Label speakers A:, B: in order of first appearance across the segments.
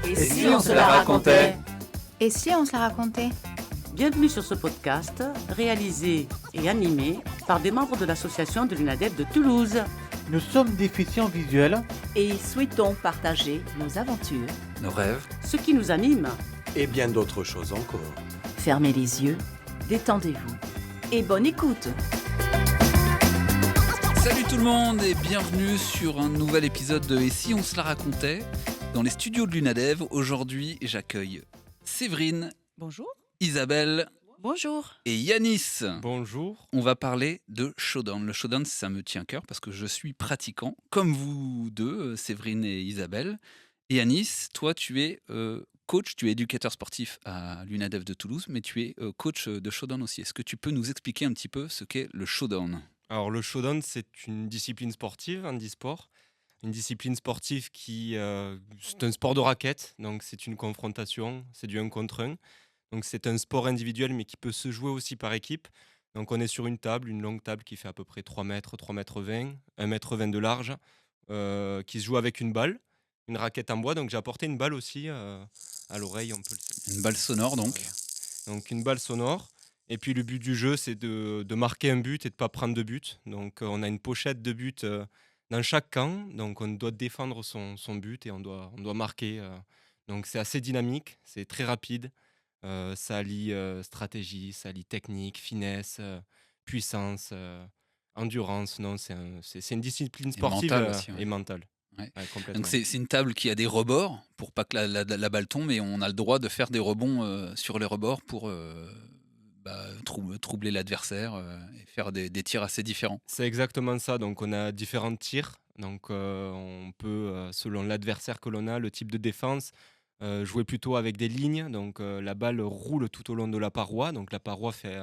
A: Et si on se la racontait?
B: Et si on se la racontait?
C: Bienvenue sur ce podcast réalisé et animé par des membres de l'association de l'UNADEF de Toulouse.
D: Nous sommes déficients visuels
A: Et souhaitons partager nos aventures.
E: Nos rêves.
C: Ce qui nous anime,
F: Et bien d'autres choses encore.
A: Fermez les yeux, détendez-vous et bonne écoute.
E: Salut tout le monde et bienvenue sur un nouvel épisode de Et si on se la racontait? Dans les studios de l'UNADEV, aujourd'hui j'accueille Séverine,
A: Bonjour.
E: Isabelle
A: Bonjour.
E: et Yanis.
D: Bonjour.
E: On va parler de showdown. Le showdown, ça me tient à cœur parce que je suis pratiquant, comme vous deux, Séverine et Isabelle. Et Yanis, toi tu es coach, tu es éducateur sportif à l'UNADEV de Toulouse, mais tu es coach de showdown aussi. Est-ce que tu peux nous expliquer un petit peu ce qu'est le showdown?
G: Alors le showdown, c'est une discipline sportive, un e-sport. Une discipline sportive c'est un sport de raquette, donc c'est une confrontation, c'est du 1 contre 1. Donc c'est un sport individuel, mais qui peut se jouer aussi par équipe. Donc on est sur une table, une longue table qui fait à peu près 3 mètres, 3 mètres 20, 1 mètre 20 de large, qui se joue avec une balle, une raquette en bois. Donc j'ai apporté une balle aussi à l'oreille, on peut le...
E: Une balle sonore donc.
G: Voilà. Donc une balle sonore. Et puis le but du jeu, c'est de marquer un but et de ne pas prendre de but. Donc on a une pochette de but dans chaque camp. Donc on doit défendre son but et on doit marquer. Donc c'est assez dynamique, c'est très rapide. Ça allie stratégie, ça allie technique, finesse, puissance, endurance. Non, c'est une discipline sportive
E: mentale aussi, ouais.
G: et mentale.
E: Ouais.
G: Ouais, complètement.
E: Donc c'est une table qui a des rebords pour pas que la balle tombe et on a le droit de faire des rebonds sur les rebords pour troubler l'adversaire et faire des tirs assez différents.
G: C'est exactement ça. Donc, on a différents tirs. Donc, on peut, selon l'adversaire que l'on a, le type de défense, jouer plutôt avec des lignes. Donc, la balle roule tout au long de la paroi. Donc, la paroi fait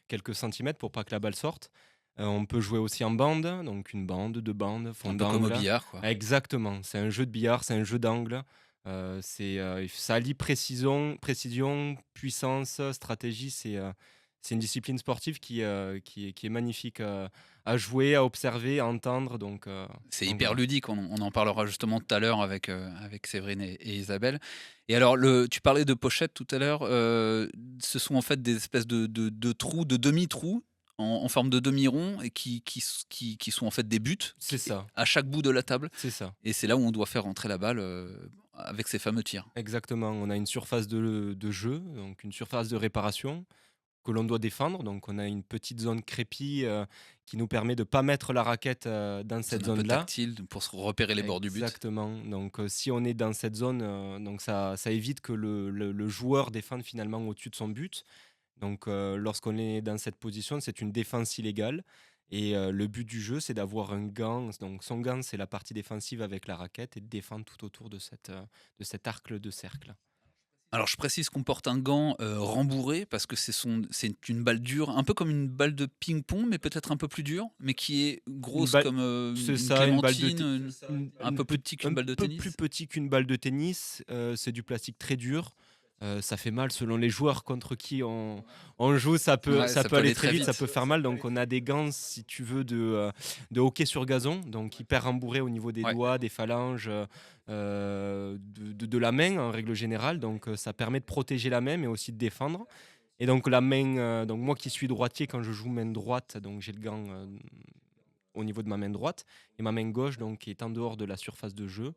G: quelques centimètres pour pas que la balle sorte. On peut jouer aussi en bande. Donc, une bande, deux bandes, fond
E: Un peu comme au
G: d'angle.
E: billard, quoi.
G: Exactement. C'est un jeu de billard, c'est un jeu d'angle. Ça allie précision, puissance, stratégie. C'est une discipline sportive qui est magnifique à jouer, à observer, à entendre.
E: C'est
G: Donc
E: hyper
G: voilà.
E: ludique, on en parlera justement tout à l'heure avec Séverine et Isabelle. Et alors, tu parlais de pochettes tout à l'heure, ce sont en fait des espèces de trous, de demi-trous, en forme de demi-rond, et qui sont en fait des buts
G: C'est ça,
E: à chaque bout de la table.
G: c'est ça.
E: Et c'est là où on doit faire rentrer la balle avec ces fameux tirs.
G: Exactement. On a une surface de jeu, donc une surface de réparation que l'on doit défendre. Donc on a une petite zone crépie qui nous permet de ne pas mettre la raquette dans cette
E: Zone un peu
G: zone-là.
E: tactile pour se repérer les bords du but.
G: Exactement. Donc, si on est dans cette zone, donc ça évite que le joueur défende finalement au-dessus de son but. Donc, lorsqu'on est dans cette position, c'est une défense illégale. Et le but du jeu, c'est d'avoir un gant. Donc, son gant, c'est la partie défensive avec la raquette et de défendre tout autour de cet arc de cercle.
E: Alors je précise qu'on porte un gant rembourré parce que c'est une balle dure, un peu comme une balle de ping-pong, mais peut-être un peu plus dure, mais qui est grosse
G: balle-
E: comme
G: C'est
E: une
G: ça, une balle de
E: clémentine, un peu plus petit qu'une balle de
G: Un peu
E: tennis.
G: plus petit qu'une balle de tennis. C'est du plastique très dur. Ça fait mal selon les joueurs contre qui on joue. Ça peut
E: Ouais, ça peut
G: aller
E: aller
G: très
E: très
G: vite, ça
E: vite.
G: peut faire mal. Donc, on a des gants, si tu veux, de hockey sur gazon. Donc, hyper rembourrés au niveau des
E: Ouais.
G: doigts, des phalanges, de la main en règle générale. Donc, ça permet de protéger la main, mais aussi de défendre. Et donc, la main, donc moi qui suis droitier, quand je joue main droite, donc j'ai le gant au niveau de ma main droite. Et ma main gauche, donc, qui est en dehors de la surface de jeu.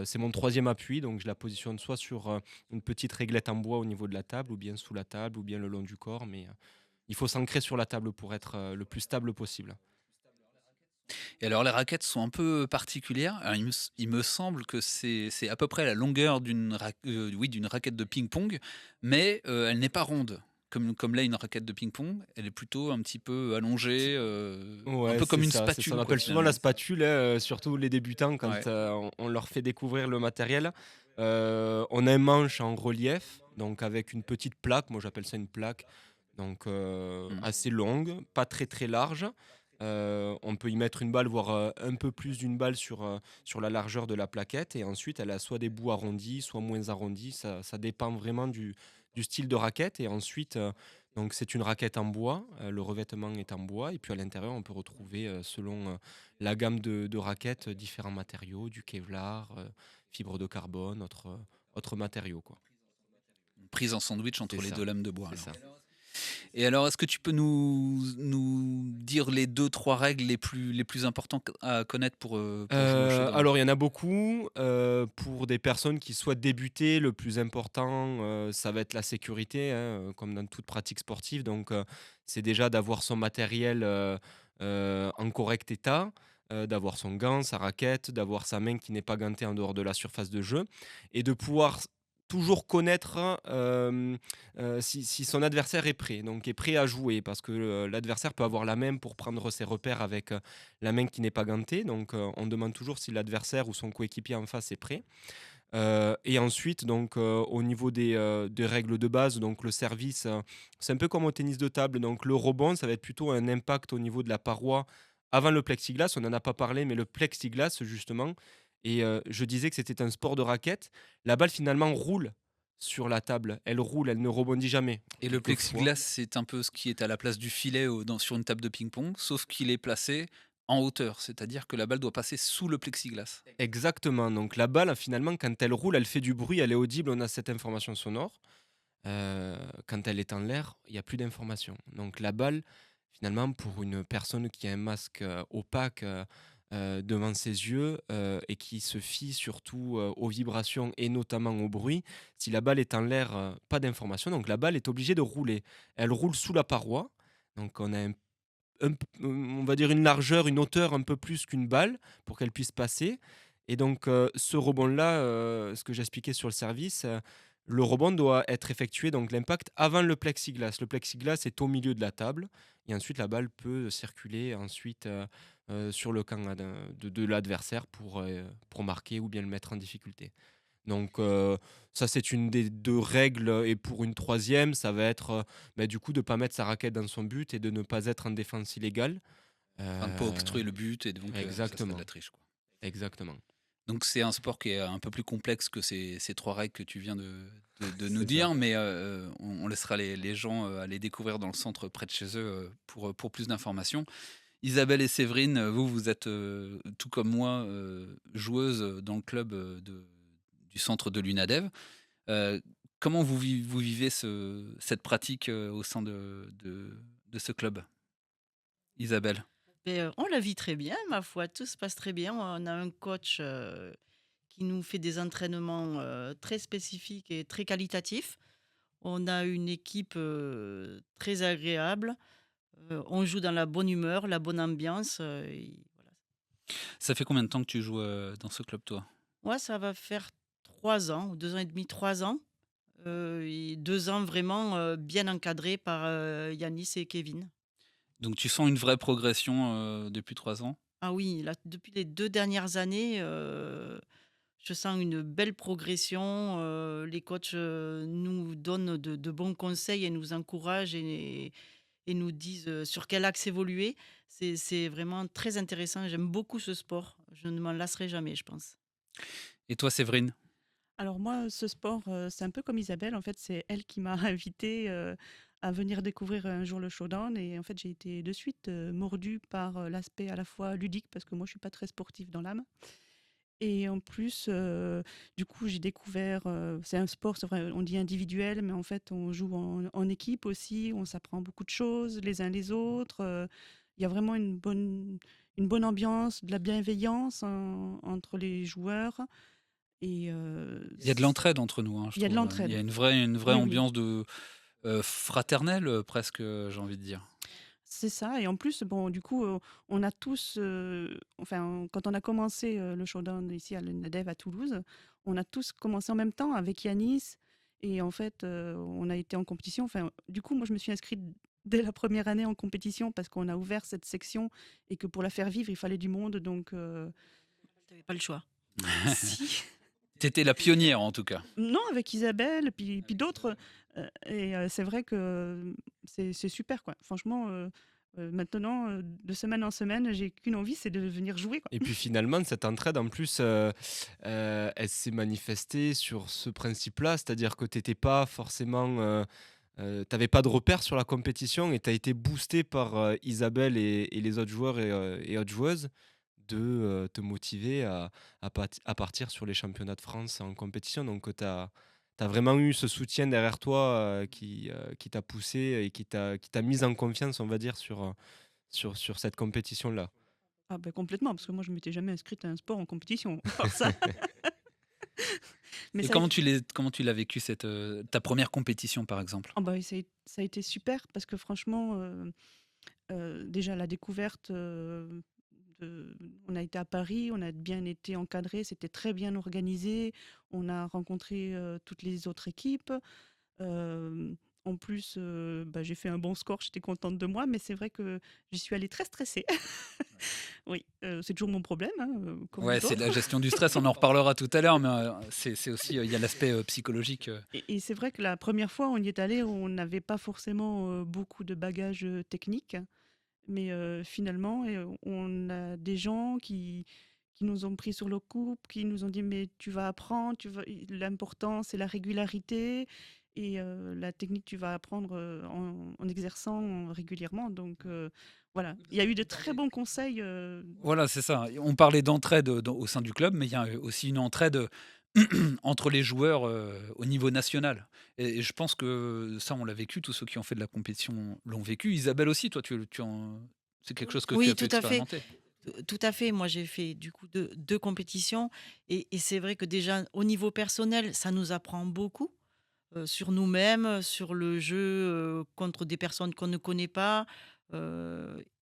G: C'est mon troisième appui, donc je la positionne soit sur une petite réglette en bois au niveau de la table, ou bien sous la table, ou bien le long du corps. Mais il faut s'ancrer sur la table pour être le plus stable possible.
E: Et alors les raquettes sont un peu particulières. Alors, il me semble que c'est à peu près la longueur d'une raquette de ping-pong, mais elle n'est pas ronde. Comme là, une raquette de ping-pong, elle est plutôt un petit peu allongée, un
G: Ouais,
E: peu comme
G: c'est
E: une
G: ça, c'est
E: spatule.
G: ça. On
E: quoi,
G: appelle souvent
E: finalement.
G: la spatule, surtout les débutants, quand
E: Ouais.
G: on leur fait découvrir le matériel. On a un manche en relief, donc avec une petite plaque, moi j'appelle ça une plaque, donc assez longue, pas très très large. On peut y mettre une balle, voire un peu plus d'une balle sur la largeur de la plaquette. Et ensuite, elle a soit des bouts arrondis, soit moins arrondis. Ça dépend vraiment du style de raquette. Et ensuite, Donc c'est une raquette en bois, le revêtement est en bois et puis à l'intérieur on peut retrouver selon la gamme de raquettes différents matériaux, du Kevlar, fibre de carbone, autres matériaux quoi.
E: Prise en sandwich entre
G: C'est
E: les
G: ça,
E: deux lames de bois.
G: c'est
E: Alors.
G: ça.
E: Et alors, est-ce que tu peux nous dire les 2-3 règles les plus importantes à connaître pour jouer au showdown?
G: Alors il y en a beaucoup, pour des personnes qui souhaitent débuter, le plus important, ça va être la sécurité, hein, comme dans toute pratique sportive. Donc, c'est déjà d'avoir son matériel, en correct état, d'avoir son gant, sa raquette, d'avoir sa main qui n'est pas gantée en dehors de la surface de jeu et de pouvoir toujours connaître, si son adversaire est prêt, donc est prêt à jouer parce que, l'adversaire peut avoir la main pour prendre ses repères avec, la main qui n'est pas gantée. Donc, on demande toujours si l'adversaire ou son coéquipier en face est prêt. Et ensuite donc, au niveau des règles de base, donc le service, c'est un peu comme au tennis de table. Donc le rebond, ça va être plutôt un impact au niveau de la paroi avant le plexiglas. On n'en a pas parlé, mais le plexiglas justement et je disais que c'était un sport de raquette. La balle finalement roule sur la table. Elle roule, elle ne rebondit jamais.
E: Et le
G: Quelquefois
E: plexiglas, c'est un peu ce qui est à la place du filet sur une table de ping-pong, sauf qu'il est placé en hauteur, c'est-à-dire que la balle doit passer sous le plexiglas.
G: exactement, donc la balle finalement quand elle roule, elle fait du bruit, elle est audible, on a cette information sonore. Quand elle est en l'air, il y a plus d'informations. Donc la balle, finalement, pour une personne qui a un masque, opaque, devant ses yeux, et qui se fie surtout, aux vibrations et notamment au bruit, si la balle est en l'air, pas d'information, donc la balle est obligée de rouler. Elle roule sous la paroi, donc on a on va dire une largeur, une hauteur un peu plus qu'une balle pour qu'elle puisse passer et donc ce rebond-là, ce que j'expliquais sur le service, le rebond doit être effectué, donc l'impact avant le plexiglas. Le plexiglas est au milieu de la table et ensuite la balle peut circuler ensuite, sur le camp de l'adversaire pour marquer ou bien le mettre en difficulté. Donc ça c'est une des 2 règles et pour une troisième, ça va être, du coup de ne pas mettre sa raquette dans son but et de ne pas être en défense illégale.
E: Enfin, de ne pas obstruer le but et donc ça serait de
G: Exactement,
E: la triche, quoi.
G: exactement.
E: Donc c'est un sport qui est un peu plus complexe que ces 3 règles que tu viens de nous
G: C'est ça.
E: dire, mais on laissera les gens aller découvrir dans le centre près de chez eux pour plus d'informations. Isabelle et Séverine, vous êtes tout comme moi joueuses dans le club du centre de l'UNADEV. Comment vous vivez cette pratique au sein de ce club, Isabelle?
H: On la vit très bien, ma foi, tout se passe très bien. On a un coach qui nous fait des entraînements très spécifiques et très qualitatifs. On a une équipe très agréable. On joue dans la bonne humeur, la bonne ambiance. Et voilà.
E: Ça fait combien de temps que tu joues dans ce club, toi?
H: Moi, ça va faire 3 ans, ou 2 ans et demi, 3 ans. Et 2 ans vraiment bien encadrés par Yanis et Kevin.
E: Donc tu sens une vraie progression depuis 3 ans?
H: Ah oui, là, depuis les 2 dernières années, je sens une belle progression. Les coachs nous donnent de bons conseils et nous encouragent et nous disent sur quel axe évoluer. C'est vraiment très intéressant. J'aime beaucoup ce sport. Je ne m'en lasserai jamais, je pense.
E: Et toi, Séverine?
I: Alors moi, ce sport, c'est un peu comme Isabelle. En fait, c'est elle qui m'a invitée à venir découvrir un jour le showdown. Et en fait, j'ai été de suite mordue par l'aspect à la fois ludique, parce que moi, je suis pas très sportive dans l'âme. Et en plus, du coup, j'ai découvert, c'est un sport, c'est vrai, on dit individuel, mais en fait, on joue en équipe aussi, on s'apprend beaucoup de choses les uns les autres. Il y a vraiment une bonne ambiance, de la bienveillance entre les joueurs. Et
E: Il y a de l'entraide entre nous, hein, je
I: il y a de
E: trouve.
I: l'entraide.
E: Il y a une vraie
I: Oui, oui.
E: ambiance fraternelle, presque, j'ai envie de dire.
I: C'est ça. Et en plus, bon, du coup, on a tous, enfin, quand on a commencé le showdown ici à l'UNADEV à Toulouse, on a tous commencé en même temps avec Yanis. Et en fait, on a été en compétition. Enfin, du coup, moi, je me suis inscrite dès la première année en compétition parce qu'on a ouvert cette section et que pour la faire vivre, il fallait du monde. Donc,
H: Tu n'avais pas le choix.
I: si.
E: T'étais la pionnière, en tout cas.
I: Non, avec Isabelle, puis d'autres. Et c'est vrai que c'est super, quoi. Franchement, maintenant, de semaine en semaine, j'ai qu'une envie, c'est de venir jouer, quoi.
G: Et puis finalement, cette entraide, en plus, elle s'est manifestée sur ce principe-là, c'est-à-dire que tu n'étais pas forcément t'avais pas de repères sur la compétition et tu as été boosté par Isabelle et les autres joueurs et autres joueuses de te motiver à partir sur les championnats de France en compétition. Donc, tu as vraiment eu ce soutien derrière toi qui t'a poussé et qui t'a mis en confiance, on va dire, sur cette compétition-là.
I: Ah ben complètement, parce que moi je m'étais jamais inscrite à un sport en compétition, à part ça. Mais
E: Et
I: ça a été
E: comment tu l'as vécu, ta première compétition, par exemple?
I: ah bah, ça a été super parce que franchement, déjà la découverte, on a été à Paris, on a bien été encadrés, c'était très bien organisé, on a rencontré, toutes les autres équipes. En plus, bah, j'ai fait un bon score, j'étais contente de moi, mais c'est vrai que j'y suis allée très stressée. Oui, c'est toujours mon problème, hein, comme
E: Ouais,
I: les
E: c'est de
I: autres.
E: la gestion du stress, on en reparlera tout à l'heure, mais c'est aussi, il y a l'aspect psychologique.
I: Et c'est vrai que la première fois, on y est allé, on n'avait pas forcément, beaucoup de bagages, techniques, mais finalement on a des gens qui nous ont pris sur le coup, qui nous ont dit: «Mais tu vas apprendre, tu vas l'important c'est la régularité et la technique tu vas apprendre, en exerçant régulièrement», donc voilà. Il y a eu de très bons conseils,
E: Voilà, c'est ça. On parlait d'entraide, au sein du club, mais il y a aussi une entraide, entre les joueurs, au niveau national et je pense que ça, on l'a vécu, tous ceux qui ont fait de la compétition l'ont vécu. Isabelle aussi, toi, tu en c'est quelque chose que tu
H: Oui,
E: as pu
H: tout à fait.
E: expérimenter?
H: Tout à fait. Moi, j'ai fait du coup deux compétitions et c'est vrai que déjà au niveau personnel, ça nous apprend beaucoup sur nous-mêmes, sur le jeu contre des personnes qu'on ne connaît pas.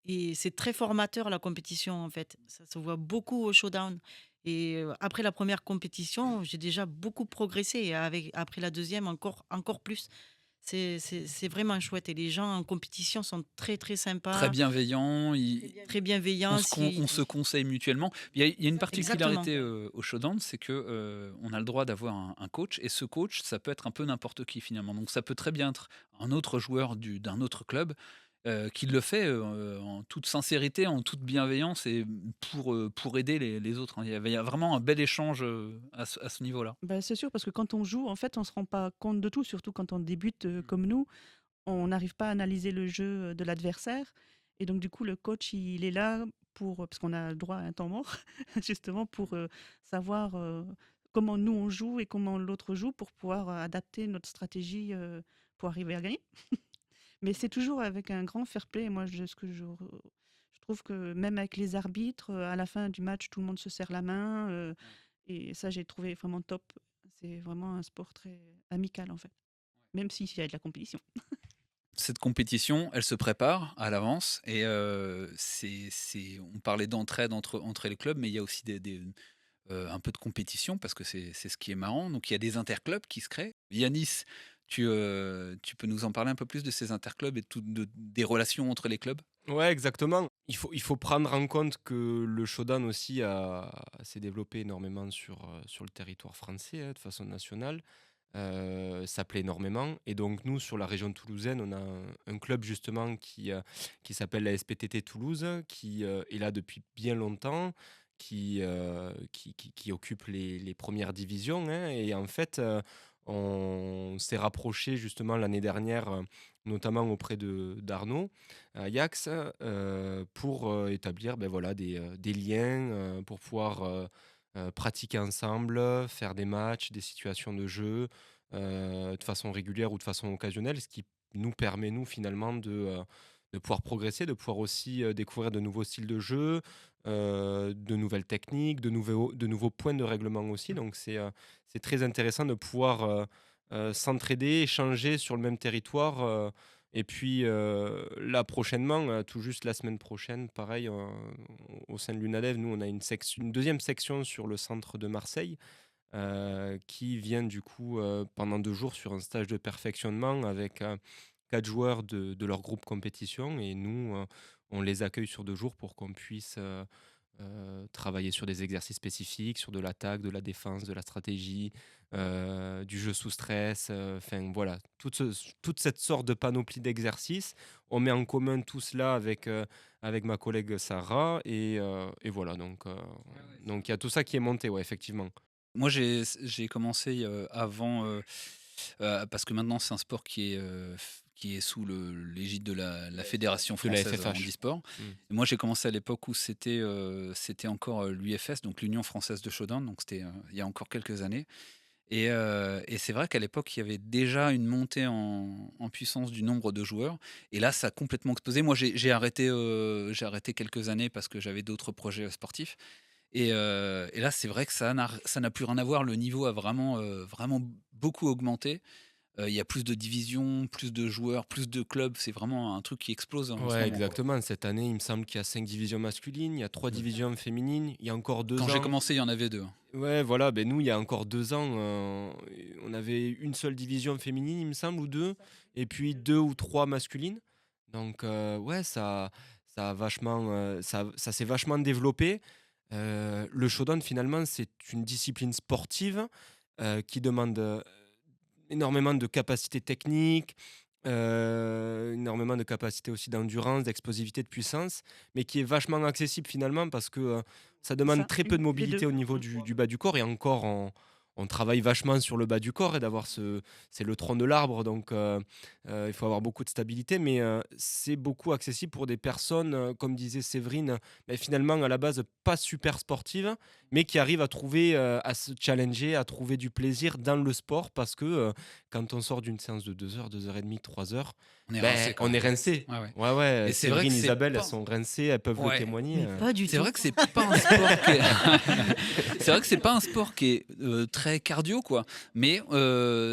H: Et c'est très formateur la compétition en fait. Ça se voit beaucoup au showdown. Et après la première compétition, j'ai déjà beaucoup progressé et après la deuxième encore plus. C'est vraiment chouette et les gens en compétition sont très très
E: Très
H: sympas,
E: bienveillant,
H: très bienveillants.
E: on se conseille mutuellement. Il y a une
H: Exactement.
E: particularité, au showdown, c'est que, on a le droit d'avoir un coach et ce coach, ça peut être un peu n'importe qui finalement. Donc ça peut très bien être un autre joueur d'un autre club, qui le fait, en toute sincérité, en toute bienveillance et pour aider les autres, hein. Il y a vraiment un bel échange, à ce niveau-là.
I: bah, c'est sûr parce que quand on joue, en fait, on se rend pas compte de tout, surtout quand on débute, comme nous. On n'arrive pas à analyser le jeu, de l'adversaire et donc du coup, le coach, il est là pour, parce qu'on a le droit à un temps mort, justement pour, savoir, comment nous on joue et comment l'autre joue pour pouvoir, adapter notre stratégie, pour arriver à gagner. Mais c'est toujours avec un grand fair play. Moi, je trouve que même avec les arbitres, à la fin du match, tout le monde se serre la main, et ça, j'ai trouvé vraiment top. C'est vraiment un sport très amical, en fait, même s'il y a de la compétition.
E: Cette compétition, elle se prépare à l'avance et on parlait d'entraide entre les clubs, mais il y a aussi un peu de compétition parce que c'est ce qui est marrant. Donc il y a des interclubs qui se créent. Yanis, tu peux nous en parler un peu plus de ces interclubs et des relations entre les clubs?
G: Ouais, exactement. Il faut prendre en compte que le showdown aussi s'est développé énormément sur le territoire français, hein, de façon nationale. Ça plaît énormément. Et donc, nous, sur la région toulousaine, on a un club justement qui s'appelle la SPTT Toulouse, qui est là depuis bien longtemps, qui occupe les premières divisions, hein. Et en fait, on s'est rapproché justement l'année dernière, notamment auprès d'Arnaud à Ajax, pour établir ben voilà, des liens, pour pouvoir pratiquer ensemble, faire des matchs, des situations de jeu, de façon régulière ou de façon occasionnelle, ce qui nous permet, nous, finalement, de pouvoir progresser, de pouvoir aussi découvrir de nouveaux styles de jeu, de nouvelles techniques, de nouveaux points de règlement aussi. Donc, c'est très intéressant de pouvoir s'entraider, échanger sur le même territoire. Et puis là, prochainement, tout juste la semaine prochaine, pareil, au sein de l'UNADEV, nous, on a une deuxième section sur le centre de Marseille qui vient du coup pendant 2 jours sur un stage de perfectionnement avec 4 joueurs de leur groupe compétition. Et nous, on les accueille sur 2 jours pour qu'on puisse travailler sur des exercices spécifiques, sur de l'attaque, de la défense, de la stratégie, du jeu sous stress. Enfin voilà, toute cette sorte de panoplie d'exercices. On met en commun tout cela avec ma collègue Sarah. Et voilà, donc il y a tout ça qui est monté, ouais, effectivement.
E: Moi, j'ai commencé, avant, Parce que maintenant, c'est un sport qui est sous l'égide de la Fédération
G: De la
E: française
G: FFH.
E: handisport. Et moi, j'ai commencé à l'époque où c'était encore l'UFS, donc l'Union française de showdown, donc c'était il y a encore quelques années. Et c'est vrai qu'à l'époque, il y avait déjà une montée en puissance du nombre de joueurs. Et là, ça a complètement explosé. Moi, j'ai arrêté quelques années parce que j'avais d'autres projets sportifs. Et là, c'est vrai que ça n'a plus rien à voir. Le niveau a vraiment beaucoup augmenté. Il y a plus de divisions, plus de joueurs, plus de clubs. C'est vraiment un truc qui explose en ce
G: Ouais,
E: moment, quoi.
G: exactement. Cette année, il me semble qu'il y a 5 divisions masculines, il y a 3 divisions féminines. Il y a encore 2
E: Quand j'ai
G: ans.
E: commencé, il y en avait 2.
G: Ouais, voilà. Ben nous, il y a encore 2 ans, on avait une seule division féminine, il me semble, ou deux, et puis 2 ou 3 masculines. Donc, ouais, ça a vachement, ça s'est vachement développé. Le showdown, finalement, c'est une discipline sportive qui demande énormément de capacité technique, énormément de capacité aussi d'endurance, d'explosivité, de puissance, mais qui est vachement accessible finalement parce que ça demande
I: Ça,
G: très peu de
I: les
G: mobilité
I: deux.
G: au niveau du bas du corps. Et encore, on travaille vachement sur le bas du corps et c'est le tronc de l'arbre, donc il faut avoir beaucoup de stabilité, mais c'est beaucoup accessible pour des personnes, comme disait Séverine, mais finalement à la base pas super sportives, mais qui arrivent à trouver, à se challenger, à trouver du plaisir dans le sport parce que quand on sort d'une séance de 2 heures, 2h30, 3 heures,
E: On est
G: ben,
E: rincé quand
G: on est
E: même.
G: rincé.
E: Ouais, ouais.
G: Ouais, ouais,
E: Et c'est vrai
G: Séverine,
E: que c'est
G: Isabelle,
E: pas-
G: elles sont rincées, elles peuvent le
E: Ouais.
G: témoigner.
H: Mais pas du
E: C'est
H: tout.
E: vrai que c'est pas un sport qui est... C'est vrai que c'est pas un sport qui est très cardio, quoi. Mais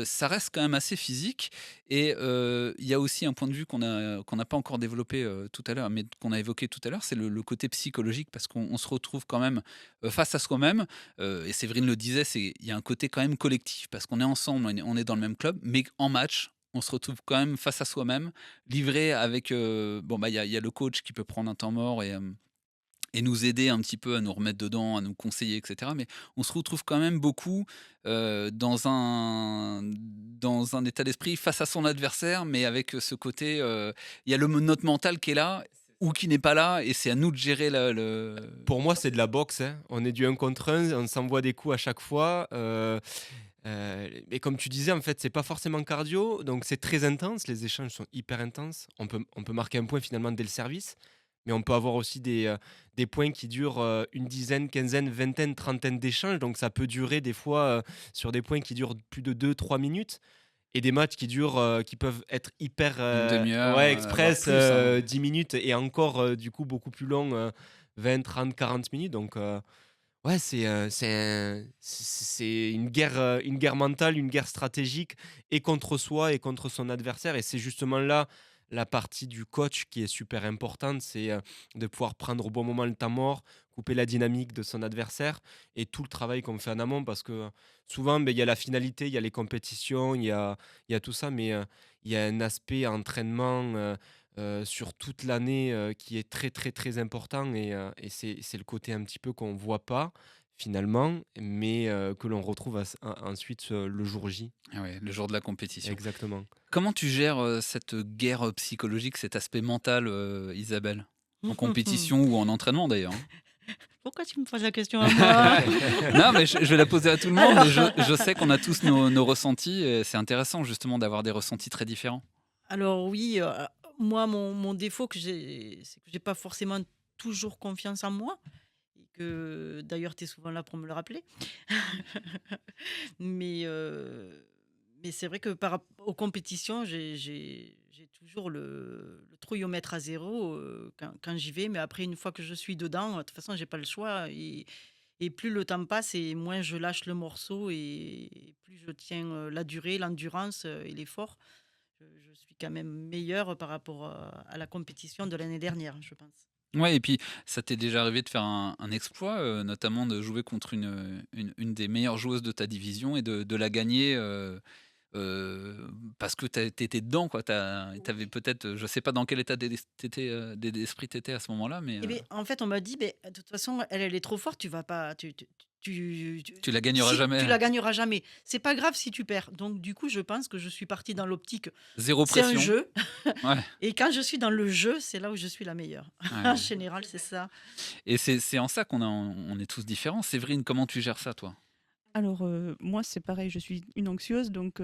E: ça reste quand même assez physique. Et il y a aussi un point de vue qu'on n'a pas encore développé tout à l'heure, mais qu'on a évoqué tout à l'heure, c'est le côté psychologique, parce qu'on se retrouve quand même face à soi-même. Et Séverine le disait, il y a un côté quand même collectif, parce qu'on est ensemble, on est dans le même club, mais en match, on se retrouve quand même face à soi-même, livré avec... bon, bah, il y a le coach qui peut prendre un temps mort et nous aider un petit peu à nous remettre dedans, à nous conseiller, etc. Mais on se retrouve quand même beaucoup dans un état d'esprit face à son adversaire, mais avec ce côté, il y a notre mental qui est là ou qui n'est pas là, et c'est à nous de gérer
G: Pour moi, c'est de la boxe, hein. On est du 1 contre 1, on s'envoie des coups à chaque fois. Et comme tu disais, en fait, c'est pas forcément cardio, donc c'est très intense. Les échanges sont hyper intenses. On peut marquer un point finalement dès le service, mais on peut avoir aussi des points qui durent une dizaine, quinzaine, vingtaine, trentaine d'échanges. Donc ça peut durer des fois sur des points qui durent plus de 2, 3 minutes. Et des matchs qui peuvent être hyper
E: une demi-heure,
G: ouais,
E: voire
G: express,
E: plus, hein.
G: 10 minutes, et encore du coup beaucoup plus long, 20, 30, 40 minutes. Donc ouais, c'est une guerre mentale, une guerre stratégique, et contre soi et contre son adversaire. Et c'est justement là la partie du coach qui est super importante, c'est de pouvoir prendre au bon moment le temps mort, couper la dynamique de son adversaire, et tout le travail qu'on fait en amont, parce que souvent, ben, il y a la finalité, il y a les compétitions, il y a tout ça, mais il y a un aspect entraînement sur toute l'année qui est très très très important, et c'est le côté un petit peu qu'on voit pas finalement, mais que l'on retrouve ensuite le jour J.
E: Ah ouais, le jour de la compétition.
G: Exactement.
E: Comment tu gères cette guerre psychologique, cet aspect mental, Isabelle? En compétition ou en entraînement d'ailleurs, hein?
H: Pourquoi tu me poses la question à moi?
E: Non, mais je vais la poser à tout le monde. Et je sais qu'on a tous nos ressentis. Et c'est intéressant justement d'avoir des ressentis très différents.
H: Alors oui, moi, mon défaut, c'est que j'ai pas forcément toujours confiance en moi. Et que d'ailleurs, tu es souvent là pour me le rappeler. Mais, mais c'est vrai que aux compétitions, j'ai toujours le trouillomètre à zéro quand j'y vais. Mais après, une fois que je suis dedans, de toute façon, j'ai pas le choix. Et plus le temps passe, et moins je lâche le morceau, et plus je tiens la durée, l'endurance et l'effort. Je suis quand même meilleure par rapport à la compétition de l'année dernière, je pense.
E: Ouais, et puis ça t'est déjà arrivé de faire un exploit, notamment de jouer contre une des meilleures joueuses de ta division et de la gagner parce que t'étais dedans, quoi. T'avais peut-être, je sais pas dans quel état d'esprit t'étais à ce moment-là, mais
H: Eh bien, en fait, on m'a dit, de toute façon, elle est trop forte, tu vas pas,
E: tu la gagneras jamais.
H: tu la gagneras jamais. C'est pas grave si tu perds. Donc, du coup, je pense que je suis partie dans l'optique.
E: Zéro
H: C'est un
E: pression.
H: jeu.
E: Ouais.
H: Et quand je suis dans le jeu, c'est là où je suis la meilleure.
E: Ouais.
H: En général, c'est ça.
E: Et c'est en ça on est tous différents. Séverine, comment tu gères ça, toi?
I: Alors, moi, c'est pareil, je suis une anxieuse, donc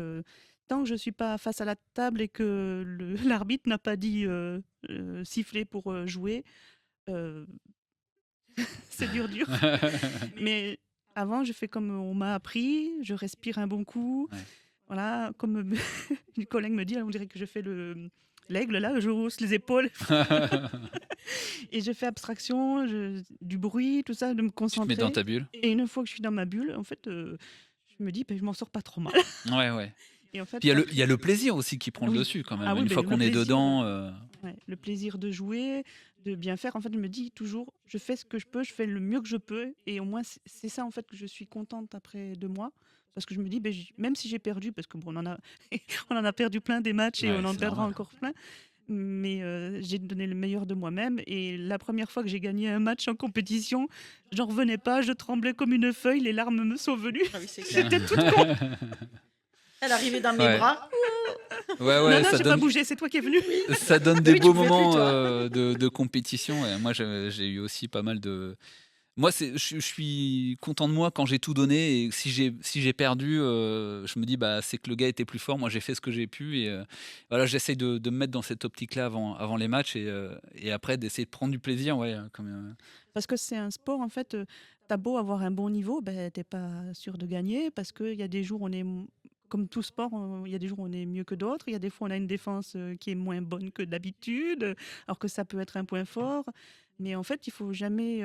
I: tant que je ne suis pas face à la table et que l'arbitre n'a pas dit siffler pour jouer, euh, c'est dur, dur. Mais avant, je fais comme on m'a appris, je respire un bon coup.
E: Ouais.
I: Voilà, comme une collègue me dit, on dirait que je fais l'aigle, là, je hausse les épaules et je fais abstraction du bruit, tout ça, de me
E: Tu te mets dans
I: concentrer.
E: ta bulle.
I: Et une fois que je suis dans ma bulle, en fait, je me dis, ben, je m'en sors pas trop mal.
E: Ouais, ouais.
I: Et en fait,
E: Puis il y a
I: après,
E: il y a le plaisir aussi qui prend le
I: oui.
E: dessus quand même.
I: Ah oui,
E: Une
I: ben,
E: fois
I: le
E: qu'on est
I: plaisir,
E: dedans.
I: ouais, le plaisir de jouer, de bien faire. En fait, je me dis toujours, je fais ce que je peux, je fais le mieux que je peux. Et au moins, c'est ça, en fait, que je suis contente après 2 mois. Parce que je me dis, ben, même si j'ai perdu, parce que bon, on en a perdu plein des matchs et
E: Ouais,
I: on en
E: c'est
I: perdra
E: normal.
I: encore plein. Mais j'ai donné le meilleur de moi-même. Et la première fois que j'ai gagné un match en compétition, j'en revenais pas, je tremblais comme une feuille, les larmes me sont venues.
H: Ah oui, c'est clair.
I: J'étais toute con.
H: Elle arrivait dans mes
E: Ouais.
H: bras.
E: Ouais,
I: Non,
E: ouais,
I: non,
E: ça
I: j'ai pas
E: donne,
I: bougé, c'est toi qui es venu.
E: ça donne des
H: Oui, tu
E: beaux
H: pouvais plus,
E: moments
H: toi.
E: de compétition. Et moi, j'ai eu aussi pas mal de. Moi, je suis content de moi quand j'ai tout donné. Et si j'ai perdu, je me dis, bah, c'est que le gars était plus fort. Moi, j'ai fait ce que j'ai pu. Et voilà, j'essaye de me mettre dans cette optique-là avant les matchs. Et après, d'essayer de prendre du plaisir. Ouais,
I: Parce que c'est un sport, en fait, t'as beau avoir un bon niveau, ben, t'es pas sûr de gagner parce qu'il y a des jours où on est, comme tout sport, il y a des jours où on est mieux que d'autres. Il y a des fois où on a une défense qui est moins bonne que d'habitude, alors que ça peut être un point fort. Mais en fait, il faut jamais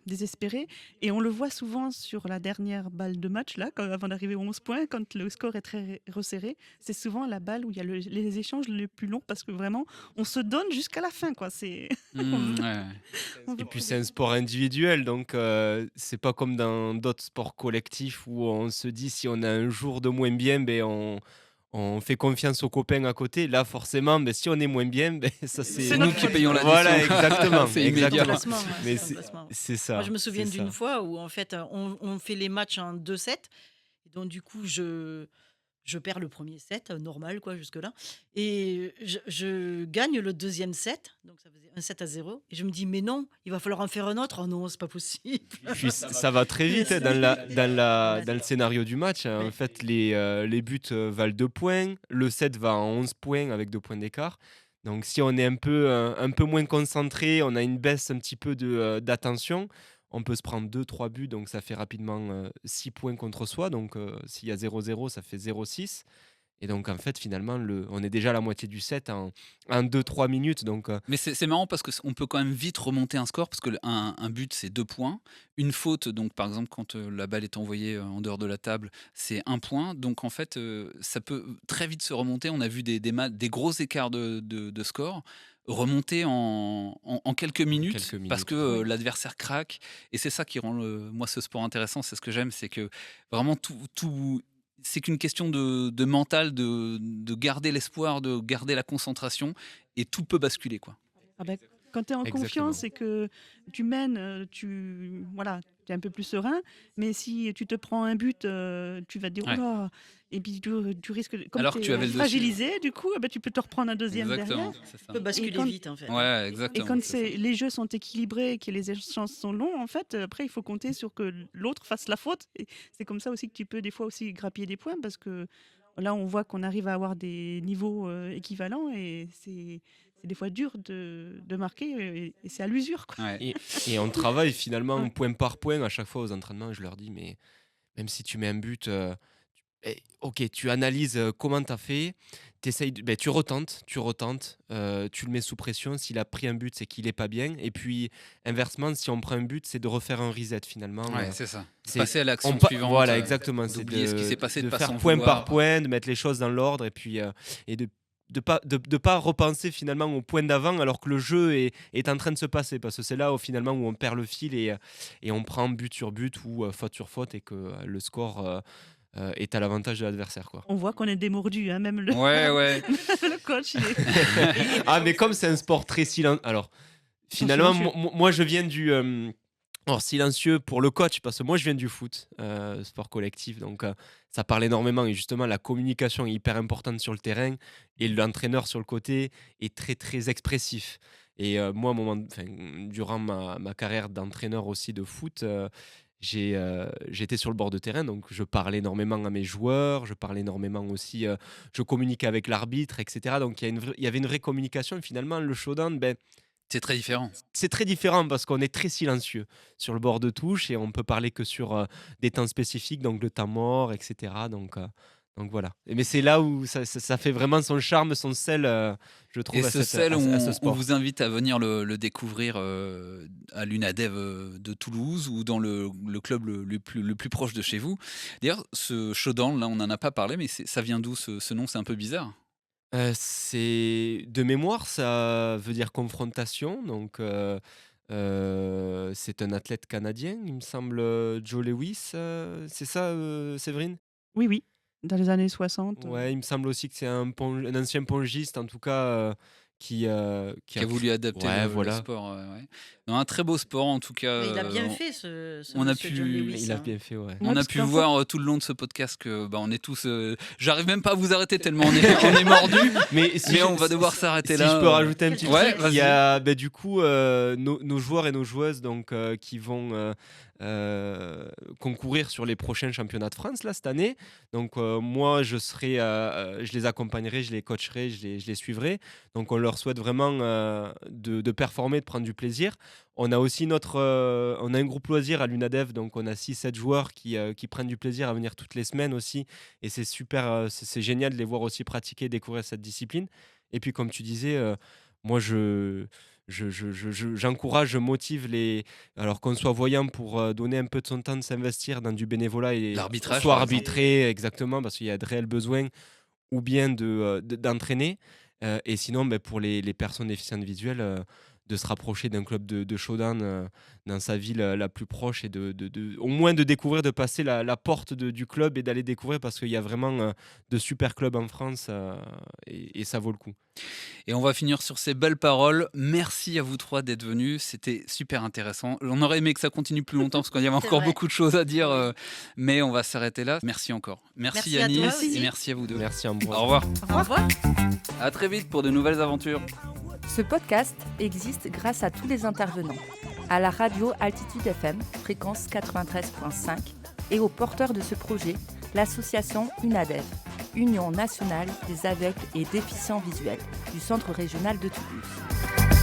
I: désespérer. Et on le voit souvent sur la dernière balle de match, là, avant d'arriver aux 11 points, quand le score est très resserré. C'est souvent la balle où il y a les échanges les plus longs parce que vraiment, on se donne jusqu'à la fin, quoi.
E: ouais.
I: On
G: Et
I: veut-
G: puis c'est un sport individuel, donc c'est pas comme dans d'autres sports collectifs où on se dit si on a un jour de moins bien, ben on fait confiance aux copains à côté. Là, forcément, ben, si on est moins bien, ben, ça
I: C'est
E: C'est
G: c'est...
E: nous
I: notre
E: qui
I: faute.
E: payons l'addition.
G: Voilà, exactement.
E: C'est
H: C'est un
E: immédiat.
H: placement.
G: Mais
H: C'est un placement.
G: c'est ça.
H: Moi, je me souviens
G: c'est
H: d'une
G: ça.
H: fois où, en fait, on fait les matchs en 2 sets. Et donc, du coup, je perds le premier set, normal, quoi, jusque-là. Et je gagne le deuxième set. Donc, ça faisait 1-7-0. Et je me dis, mais non, il va falloir en faire un autre. Oh non, c'est pas possible.
G: Puis ça va très vite hein, dans le scénario du match. Hein. En fait, les buts valent 2 points. Le set va en 11 points avec 2 points d'écart. Donc, si on est un peu moins concentré, on a une baisse un petit peu d'attention, on peut se prendre 2-3 buts. Donc, ça fait rapidement 6 points contre soi. Donc, s'il y a 0-0, ça fait 0-6. Et donc, en fait, finalement, on est déjà à la moitié du set en 2-3 minutes. Donc,
E: Mais c'est marrant parce qu'on peut quand même vite remonter un score parce que un but c'est 2 points. Une faute, donc par exemple quand la balle est envoyée en dehors de la table, c'est 1 point. Donc en fait, ça peut très vite se remonter. On a vu des gros écarts de score remonter en quelques minutes
G: quelques
E: parce
G: minutes.
E: que l'adversaire craque. Et c'est ça qui rend moi ce sport intéressant. C'est ce que j'aime, c'est que vraiment tout c'est qu'une question de mental, de garder l'espoir, de garder la concentration, et tout peut basculer, quoi.
I: Ah ben, quand tu es en
G: Exactement.
I: confiance et que tu mènes, voilà, tu es un peu plus serein. Mais si tu te prends un but, tu vas te dire,
E: Ouais.
I: oh là, et puis tu risques, comme
E: Alors
I: tu
E: que tu avais
I: es
E: le dessus.
I: fragilisé, du coup, tu peux te reprendre un deuxième
E: Exactement,
I: derrière.
E: c'est ça.
H: Ça peut basculer
I: quand-
H: vite, en fait.
E: Ouais,
I: Et
E: exactement.
I: quand
E: c'est ça.
I: les jeux sont équilibrés et que les échanges sont longs, en fait, après, il faut compter sur que l'autre fasse la faute. Et c'est comme ça aussi que tu peux des fois aussi grappiller des points parce que là, on voit qu'on arrive à avoir des niveaux équivalents et c'est des fois dur de marquer et c'est à l'usure, quoi.
E: Ouais.
G: Et on travaille finalement
I: Ouais.
G: point par point à chaque fois aux entraînements. Je leur dis, mais même si tu mets un but, ok, tu analyses comment tu as fait, tu retentes, tu le mets sous pression. S'il a pris un but, c'est qu'il est pas bien. Et puis, inversement, si on prend un but, c'est de refaire un reset finalement.
E: Ouais, c'est ça.
G: c'est-
E: Passer à l'action
G: on
E: suivante.
G: Voilà, exactement. C'est
E: d'oublier ce qui s'est passé, de pas
G: faire
E: s'en
G: point
E: vouloir.
G: par point, de mettre les choses dans l'ordre et puis et de pas repenser finalement au point d'avant alors que le jeu est en train de se passer parce que c'est là finalement où on perd le fil et on prend but sur but ou faute sur faute et que le score est à l'avantage de l'adversaire quoi.
I: On voit qu'on est démordu, hein, même le,
E: Ouais, ouais.
I: le coach. Il est...
G: Ah mais comme c'est un sport très silencieux, alors finalement
I: silencieux.
G: moi je viens du alors silencieux pour le coach parce que moi je viens du foot, sport collectif, donc ça parle énormément et justement la communication est hyper importante sur le terrain et l'entraîneur sur le côté est très très expressif. Et moi durant ma carrière d'entraîneur aussi de foot, j'étais sur le bord de terrain, donc je parlais énormément à mes joueurs, je parlais énormément aussi, je communiquais avec l'arbitre, etc. Donc il y avait une vraie communication. Et finalement, le showdown,
E: C'est très différent.
G: c'est très différent parce qu'on est très silencieux sur le bord de touche et on peut parler que sur des temps spécifiques, donc le temps mort, etc. Donc voilà. Mais c'est là où ça fait vraiment son charme, son sel, je trouve,
E: Et
G: à
E: ce sel,
G: à ce
E: on
G: sport.
E: vous invite à venir le découvrir à l'UNADEV de Toulouse ou dans le club le plus proche de chez vous. D'ailleurs, ce showdown, là, on n'en a pas parlé, mais ça vient d'où ce nom? C'est un peu bizarre.
G: C'est de mémoire, ça veut dire confrontation. Donc, c'est un athlète canadien, il me semble, Joe Lewis. C'est ça, Séverine?
I: Oui, oui, dans les années 60.
G: Ouais, il me semble aussi que c'est un ancien pongiste, en tout cas, qui
E: Qui a voulu adapter
G: Ouais,
E: le
G: voilà.
E: sport. Ouais. Non, un très beau sport, en tout cas.
H: Mais il a bien
E: on-
H: fait, ce
E: on a
H: monsieur John
E: pu-
H: Lewis.
G: Il a
H: hein.
G: bien fait, ouais.
I: Ouais,
E: On a
I: parce
E: pu
I: qu'en
E: voir tout le long de ce podcast que on est tous. J'arrive même pas à vous arrêter tellement on est mordus.
G: Mais
E: Mais on va devoir s'arrêter
G: si
E: là.
G: je peux rajouter un petit
E: Ouais,
G: truc,
E: vas-y.
G: il y a du coup nos joueurs et nos joueuses donc, qui vont concourir sur les prochains championnats de France là, cette année. Donc moi je les accompagnerai, je les coacherai, je les suivrai. Donc on leur souhaite vraiment de performer, de prendre du plaisir. On a aussi on a un groupe loisir à l'UNADEV, donc on a 6-7 joueurs qui prennent du plaisir à venir toutes les semaines aussi. Et c'est super, c'est génial de les voir aussi pratiquer, découvrir cette discipline. Et puis comme tu disais, moi j'encourage, je motive alors qu'on soit voyant pour donner un peu de son temps, de s'investir dans du bénévolat et
E: L'arbitrage,
G: soit
E: par exemple.
G: arbitrer exactement parce qu'il y a de réels besoins ou bien d'entraîner. Et sinon, pour les personnes déficientes visuelles, de se rapprocher d'un club de showdown dans sa ville la plus proche et au moins de découvrir, de passer la porte du club et d'aller découvrir parce qu'il y a vraiment de super clubs en France et ça vaut le coup.
E: Et on va finir sur ces belles paroles. Merci à vous trois d'être venus. C'était super intéressant. On aurait aimé que ça continue plus longtemps parce qu'il y avait
H: C'est
E: encore
H: vrai.
E: beaucoup de choses à dire. Mais on va s'arrêter là. Merci encore. Merci
H: Merci à toi
E: Yanis
H: aussi.
E: et merci à vous deux.
G: Merci Ambroise.
E: Au revoir.
H: Au revoir.
E: À très vite pour de nouvelles aventures.
A: Ce podcast existe grâce à tous les intervenants, à la radio Altitude FM, fréquence 93.5, et aux porteurs de ce projet, l'association UNADEV, Union nationale des aveugles et déficients visuels, du Centre régional de Toulouse.